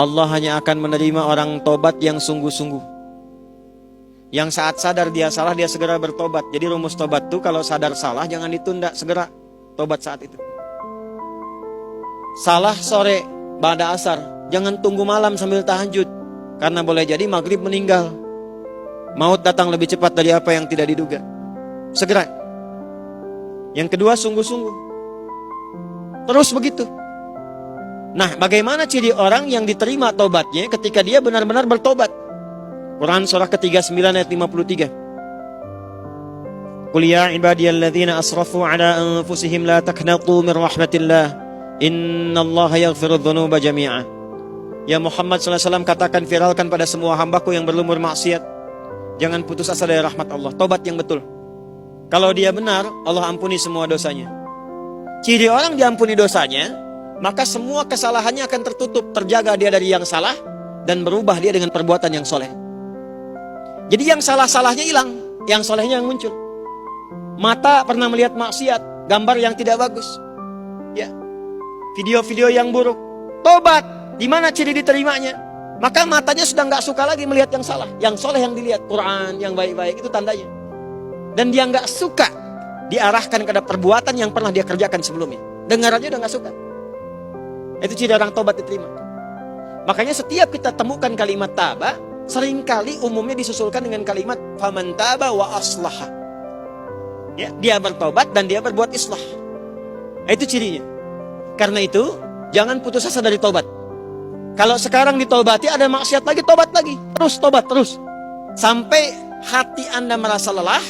Allah hanya akan menerima orang tobat yang sungguh-sungguh. Yang saat sadar dia salah, dia segera bertobat. Jadi rumus tobat itu kalau sadar salah jangan ditunda, segera tobat saat itu. Salah sore, ba'da asar, jangan tunggu malam sambil tahajud. Karena boleh jadi maghrib meninggal. Maut datang lebih cepat dari apa yang tidak diduga. Segera. Yang kedua, sungguh-sungguh. Terus begitu. Nah, bagaimana ciri orang yang diterima tobatnya ketika dia benar-benar bertobat? Quran surah ke-39 ayat 53. Qul ya ibadiyalladzina asrafu ala anfusihim la taqnatu min rahmatillah. Innallaha yaghfirudz dzunuba jami'a. Ya Muhammad SAW, katakan, viralkan pada semua hambaku yang berlumur maksiat, jangan putus asa dari rahmat Allah. Tobat yang betul. Kalau dia benar, Allah ampuni semua dosanya. Ciri orang diampuni dosanya, maka semua kesalahannya akan tertutup, terjaga dia dari yang salah, dan berubah dia dengan perbuatan yang soleh. Jadi yang salah-salahnya hilang, yang solehnya yang muncul. Mata pernah melihat maksiat, gambar yang tidak bagus, ya, video-video yang buruk. Tobat, di mana ciri diterimanya? Maka matanya sudah nggak suka lagi melihat yang salah, yang soleh yang dilihat, Quran yang baik-baik, itu tandanya. Dan dia nggak suka diarahkan kepada perbuatan yang pernah dia kerjakan sebelumnya. Dengar aja udah nggak suka. Itu ciri orang tobat diterima. Makanya setiap kita temukan kalimat taba, seringkali umumnya disusulkan dengan kalimat faman taba wa aslaha. Ya, dia bertobat dan dia berbuat islah. Itu cirinya. Karena itu jangan putus asa dari tobat. Kalau sekarang ditobati ada maksiat lagi, tobat lagi. Terus tobat terus. Sampai hati Anda merasa lelah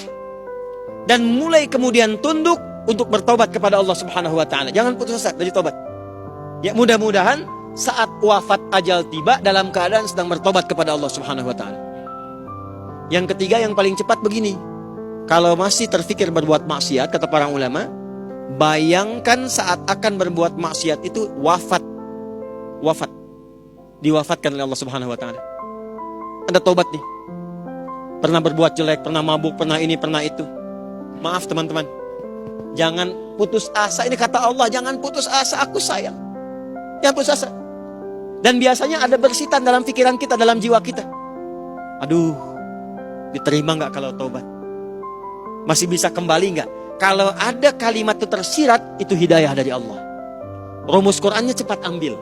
dan mulai kemudian tunduk untuk bertobat kepada Allah Subhanahu wa taala. Jangan putus asa dari tobat. Ya, mudah-mudahan saat wafat ajal tiba dalam keadaan sedang bertobat kepada Allah Subhanahu wa taala. Yang ketiga yang paling cepat begini. Kalau masih terfikir berbuat maksiat, kata para ulama, bayangkan saat akan berbuat maksiat itu wafat. Diwafatkan oleh Allah Subhanahu wa taala. Anda tobat nih. Pernah berbuat jelek, pernah mabuk, pernah ini, pernah itu. Maaf teman-teman. Jangan putus asa. Ini kata Allah, jangan putus asa, aku sayang. Jangan putus asa. Dan biasanya ada bersitan dalam pikiran kita, dalam jiwa kita. Aduh, diterima nggak kalau tobat? Masih bisa kembali nggak? Kalau ada kalimat itu tersirat, itu hidayah dari Allah. Rumus Qurannya cepat ambil.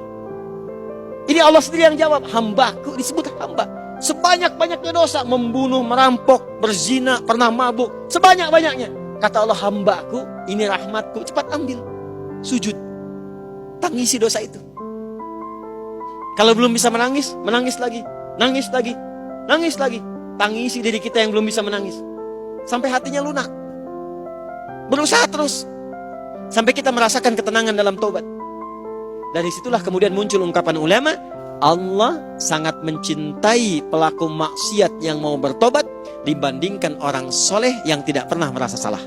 Ini Allah sendiri yang jawab. Hambaku, disebut hamba. Sebanyak-banyaknya dosa, membunuh, merampok, berzina, pernah mabuk, sebanyak-banyaknya. Kata Allah, hambaku, ini rahmatku, cepat ambil. Sujud. Tangisi dosa itu. Kalau belum bisa menangis, menangis lagi. Nangis lagi. Nangis lagi. Tangisi diri kita yang belum bisa menangis. Sampai hatinya lunak. Berusaha terus. Sampai kita merasakan ketenangan dalam tobat. Dari situlah kemudian muncul ungkapan ulama, Allah sangat mencintai pelaku maksiat yang mau bertobat dibandingkan orang soleh yang tidak pernah merasa salah.